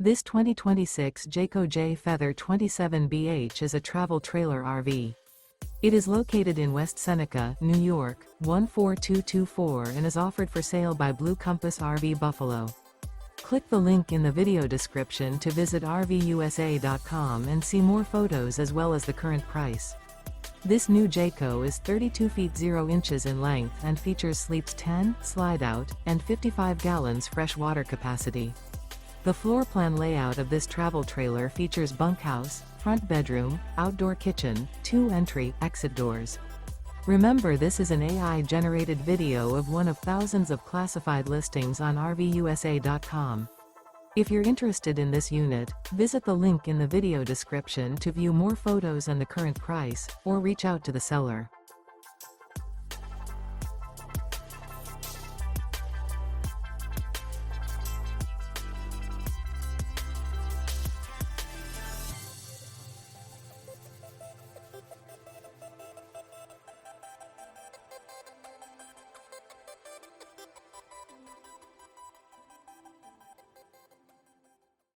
This 2026 Jayco Jay Feather 27BH is a travel trailer RV. It is located in West Seneca, New York, 14224 and is offered for sale by Blue Compass RV Buffalo. Click the link in the video description to visit RVUSA.com and see more photos as well as the current price. This new Jayco is 32 feet 0 inches in length and features sleeps 10, slide-out, and 55 gallons fresh water capacity. The floor plan layout of this travel trailer features bunkhouse, front bedroom, outdoor kitchen, 2 entry/exit doors. Remember, this is an AI-generated video of one of thousands of classified listings on RVUSA.com. If you're interested in this unit, visit the link in the video description to view more photos and the current price, or reach out to the seller.